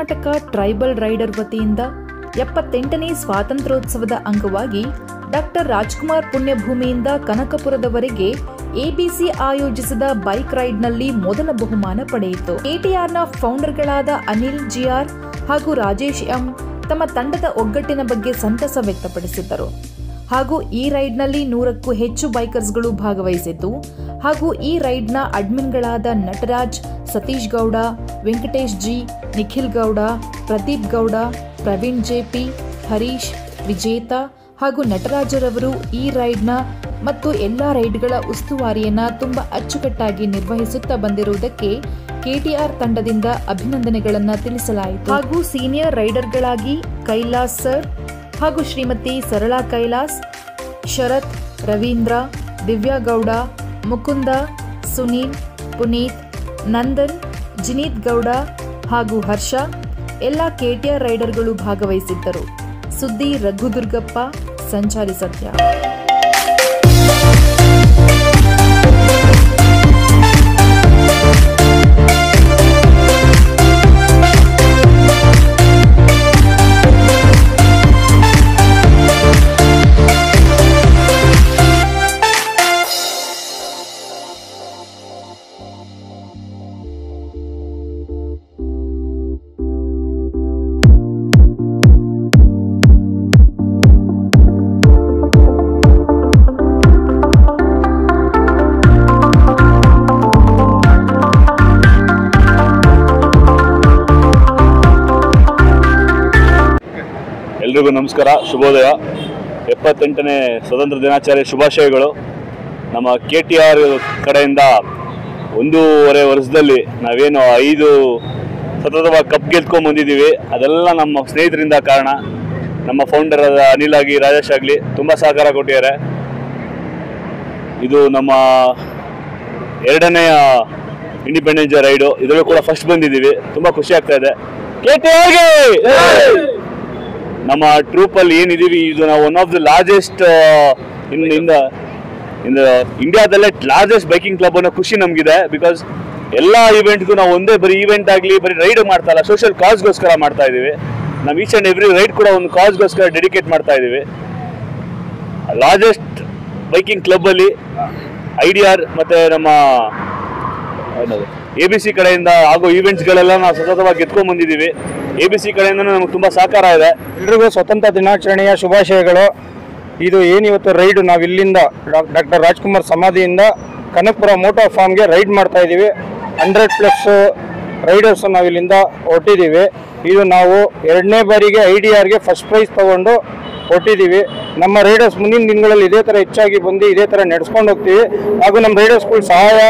Karnataka tribal rider ವತಿಯಿಂದ 78ನೇ ಸ್ವಾತಂತ್ರ್ಯೋತ್ಸವದ ಅಂಗವಾಗಿ doctor Rajkumar ಪುಣ್ಯಭೂಮಿಯಿಂದ ಕನಕಪುರದವರೆಗೆ ABC ಆಯೋಜಿಸಿದ ಬೈಕ್ ರೈಡ್ನಲ್ಲಿ ಮೊದಲ ಬಹುಮಾನ ಪಡೆಯಿತು. ಕೆಟಿಆರ್ನ ಫೌಂಡರ್ಗಳಾದ ಅನಿಲ್ ಜಿಆರ್ ಹಾಗೂ ರಾಜೇಶ್ ಎಂ ತಮ್ಮ ತಂಡದ ಒಗ್ಗಟ್ಟಿನ ಬಗ್ಗೆ ಸಂತಸ ವ್ಯಕ್ತಪಡಿಸಿದ್ದರು. ಹಾಗೂ ಈ ರೈಡ್ನಲ್ಲಿ 100ಕ್ಕೂ ಹೆಚ್ಚು ಬೈಕರ್ಸ್ಗಳು ಭಾಗವಹಿಸಿದ್ದು ಹಾಗೂ ಈ ರೈಡ್ನ ಅಡ್ಮಿನ್ಗಳಾದ ನಟರಾಜ್, ಸತೀಶ್ ಗೌಡ, ವೆಂಕಟೇಶ್ ಜಿ, ನಿಖಿಲ್ ಗೌಡ, ಪ್ರದೀಪ್ ಗೌಡ, ಪ್ರವೀಣ್ ಜೆಪಿ, ಹರೀಶ್, ವಿಜೇತ ಹಾಗೂ ನಟರಾಜರವರು ಈ ರೈಡ್ನ ಮತ್ತು ಎಲ್ಲಾ ರೈಡ್ಗಳ ಉಸ್ತುವಾರಿಯನ್ನ ತುಂಬಾ ಅಚ್ಚುಕಟ್ಟಾಗಿ ನಿರ್ವಹಿಸುತ್ತಾ ಬಂದಿರುವುದಕ್ಕೆ ಕೆಟಿಆರ್ ತಂಡದಿಂದ ಅಭಿನಂದನೆಗಳನ್ನ ತಿಳಿಸಲಾಯಿತು. ಹಾಗೂ ಸೀನಿಯರ್ ರೈಡರ್ಗಳಾಗಿ ಕೈಲಾಸ್ ಸರ್ ಹಾಗೂ ಶ್ರೀಮತಿ ಸರಳಾ ಕೈಲಾಸ್, ಶರತ್, ರವೀಂದ್ರ, ದಿವ್ಯಾಗೌಡ, ಮುಕುಂದ, ಸುನೀಲ್, ಪುನೀತ್, ನಂದನ್, ಜಿನೀತ್ ಗೌಡ ಹಾಗೂ ಹರ್ಷ ಎಲ್ಲ ಕೆಟಿಆರ್ ರೈಡರ್ಗಳು ಭಾಗವಹಿಸಿದ್ದರು. ಸುದ್ದಿ ರಘುದುರ್ಗಪ್ಪ, ಸಂಚಾರಿ ಸತ್ಯ. ಎಲ್ರಿಗೂ ನಮಸ್ಕಾರ, ಶುಭೋದಯ. 78ನೇ ಸ್ವತಂತ್ರ ದಿನಾಚರಣೆ ಶುಭಾಶಯಗಳು. ನಮ್ಮ ಕೆಟಿಆರ್ ಕಡೆಯಿಂದ 1.5 ವರ್ಷದಲ್ಲಿ ನಾವೇನು 5 ಸತತವಾಗಿ ಕಪ್ ಗೆದ್ಕೊಂಡು ಬಂದಿದ್ದೀವಿ. ಅದೆಲ್ಲ ನಮ್ಮ ಸ್ನೇಹಿತರಿಂದ ಕಾರಣ. ನಮ್ಮ ಫೌಂಡರ್ ಆದ ಅನಿಲ್ ಆಗಿ, ರಾಜೇಶ್ ಆಗಲಿ ತುಂಬ ಸಹಕಾರ ಕೊಟ್ಟಿದ್ದಾರೆ. ಇದು ನಮ್ಮ 2ನೇ ಇಂಡಿಪೆಂಡೆನ್ಸ್ ಡೇ ರೈಡು. ಇದರಲ್ಲೂ ಕೂಡ ಫಸ್ಟ್ ಬಂದಿದ್ದೀವಿ. ತುಂಬ ಖುಷಿ ಆಗ್ತಾ ಇದೆ. ಕೆಟಿಆರ್ಗೆ ನಮ್ಮ ಟ್ರೂಪಲ್ಲಿ ಏನಿದ್ದೀವಿ, ಇದು ನಾವು ಒನ್ ಆಫ್ ದ ಲಾರ್ಜೆಸ್ಟ್ ಇಂಡಿಯಾದಲ್ಲೇ ಲಾರ್ಜೆಸ್ಟ್ ಬೈಕಿಂಗ್ ಕ್ಲಬ್ ಅನ್ನೋ ಖುಷಿ ನಮಗಿದೆ. ಬಿಕಾಸ್ ಎಲ್ಲ ಇವೆಂಟ್ಗೂ ನಾವು ಒಂದೇ ಬರೀ ಈವೆಂಟ್ ಆಗಲಿ ಬರೀ ರೈಡ್ ಮಾಡ್ತಾ ಇಲ್ಲ, ಸೋಷಿಯಲ್ ಕಾಸ್ಗೋಸ್ಕರ ಮಾಡ್ತಾ ಇದ್ದೀವಿ. ನಾವು ಈಚ್ ಆ್ಯಂಡ್ ಎವ್ರಿ ರೈಡ್ ಕೂಡ ಒಂದು ಕಾಸ್ಗೋಸ್ಕರ ಡೆಡಿಕೇಟ್ ಮಾಡ್ತಾ ಇದ್ದೀವಿ. ಲಾರ್ಜೆಸ್ಟ್ ಬೈಕಿಂಗ್ ಕ್ಲಬ್ಬಲ್ಲಿ ಐಡಿಆರ್ ಮತ್ತು ನಮ್ಮ ಎಬಿಸಿ ಕಡೆಯಿಂದ ಆಗೋ ಈವೆಂಟ್ಸ್ಗಳೆಲ್ಲ ನಾವು ಸತತವಾಗಿ ಗೆದ್ಕೊಂಡು ಬಂದಿದ್ದೀವಿ. ಎಬಿಸಿ ಕಡೆಯಿಂದ ನಮಗೆ ತುಂಬ ಸಹಕಾರ ಇದೆ. ಎಲ್ರಿಗೂ ಸ್ವತಂತ್ರ ದಿನಾಚರಣೆಯ ಶುಭಾಶಯಗಳು. ಇದು ಏನಿವತ್ತು ರೈಡ್ ನಾವು ಇಲ್ಲಿಂದ ಡಾಕ್ಟರ್ ರಾಜ್ಕುಮಾರ್ ಸಮಾಧಿಯಿಂದ ಕನಕಪುರ ಮೋಟಾರ್ ಫಾರ್ಮ್ಗೆ ರೈಡ್ ಮಾಡ್ತಾ ಇದ್ದೀವಿ. 100+ ರೈಡರ್ಸ್ ನಾವು ಇಲ್ಲಿಂದ ಹೊರಟಿದ್ದೀವಿ. ಇದು ನಾವು 2ನೇ ಬಾರಿಗೆ ಐಡಿಆರ್ಗೆ ಫಸ್ಟ್ ಪ್ರೈಸ್ ತಗೊಂಡು ಹೊರಟಿದ್ದೀವಿ. ನಮ್ಮ ರೈಡರ್ಸ್ ಮುಂದಿನ ದಿನಗಳಲ್ಲಿ ಇದೇ ಥರ ಹೆಚ್ಚಾಗಿ ಬಂದು ಇದೇ ಥರ ನಡೆಸ್ಕೊಂಡು ಹೋಗ್ತೀವಿ. ಹಾಗೂ ನಮ್ಮ ರೈಡರ್ಸ್ಗಳು ಸಹಾಯ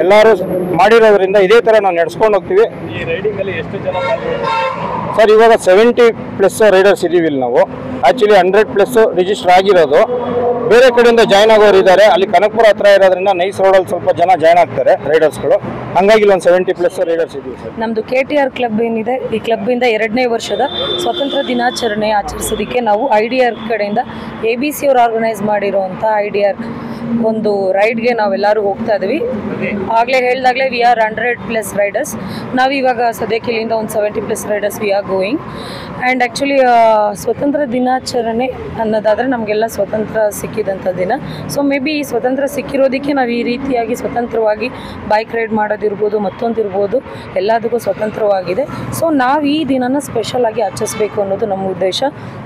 ಎಲ್ಲರೂ ಮಾಡಿರೋದ್ರಿಂದ ಇದೇ ಥರ ನಾವು ನಡೆಸ್ಕೊಂಡು ಹೋಗ್ತೀವಿ. ಈ ರೈಡಿಂಗಲ್ಲಿ ಎಷ್ಟು ಜನ ಸರ್, ಇವಾಗ 70+ ರೈಡರ್ಸ್ ಇದ್ದೀವಿ ಇಲ್ಲಿ ನಾವು. ಆ್ಯಕ್ಚುಲಿ 100+ ರಿಜಿಸ್ಟರ್ ಆಗಿರೋದು. ಬೇರೆ ಕಡೆಯಿಂದ ಜಾಯ್ನ್ ಆಗೋರು ಇದ್ದಾರೆ. ಅಲ್ಲಿ ಕನಕಪುರ ಹತ್ರ ಇರೋದ್ರಿಂದ ನೈಸ್ ರೋಡಲ್ಲಿ ಸ್ವಲ್ಪ ಜನ ಜಾಯ್ನ್ ಆಗ್ತಾರೆ ರೈಡರ್ಸ್ಗಳು. ಹಾಗಾಗಿ ಒಂದು 70+ ರೈಡರ್ಸ್ ಇದ್ದೀವಿ ಸರ್. ನಮ್ಮದು ಕೆಟಿಆರ್ ಕ್ಲಬ್ ಏನಿದೆ, ಈ ಕ್ಲಬ್ಬಿಂದ 2ನೇ ವರ್ಷದ ಸ್ವತಂತ್ರ ದಿನಾಚರಣೆ ಆಚರಿಸೋದಕ್ಕೆ ನಾವು ಐಡಿಆರ್ ಕಡೆಯಿಂದ ಎಬಿಸಿ ಅವರು ಆರ್ಗನೈಸ್ ಮಾಡಿರುವಂಥ ಐಡಿಆರ್ ಒಂದು ರೈಡ್ಗೆ ನಾವೆಲ್ಲರೂ ಹೋಗ್ತಾ ಇದ್ದೀವಿ. ಆಗಲೇ ಹೇಳಿದಾಗಲೇ ವಿ ಆರ್ 100+ ರೈಡರ್ಸ್. ನಾವು ಇವಾಗ ಸದ್ಯಕ್ಕೆ ಇಲ್ಲಿಂದ ಒಂದು 70+ Riders we are going. And actually ಸ್ವತಂತ್ರ ದಿನಾಚರಣೆ ಅನ್ನೋದಾದರೆ ನಮಗೆಲ್ಲ ಸ್ವತಂತ್ರ ಸಿಕ್ಕಿದಂಥ ದಿನ. ಸೊ ಮೇ ಬಿ ಈ ಸ್ವತಂತ್ರ ಸಿಕ್ಕಿರೋದಕ್ಕೆ ನಾವು ಈ ರೀತಿಯಾಗಿ ಸ್ವತಂತ್ರವಾಗಿ ಬೈಕ್ ರೈಡ್ ಮಾಡೋದಿರ್ಬೋದು, ಮತ್ತೊಂದಿರ್ಬೋದು, ಎಲ್ಲದಕ್ಕೂ ಸ್ವತಂತ್ರವಾಗಿದೆ. ಸೊ ನಾವು ಈ ದಿನನ ಸ್ಪೆಷಲಾಗಿ ಆಚರಿಸಬೇಕು ಅನ್ನೋದು ನಮ್ಮ ಉದ್ದೇಶ.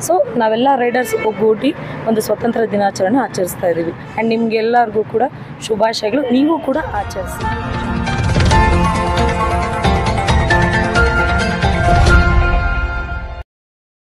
ಸೊ ನಾವೆಲ್ಲ ರೈಡರ್ಸ್ ಒಗ್ಗೂಡಿ ಒಂದು ಸ್ವತಂತ್ರ ದಿನಾಚರಣೆ ಆಚರಿಸ್ತಾ ಇದ್ದೀವಿ. ಆ್ಯಂಡ್ ನಿಮಗೆಲ್ಲರಿಗೂ ಕೂಡ ಶುಭಾಶಯಗಳು. ನೀವು ಕೂಡ ಆಚರಿಸಿ.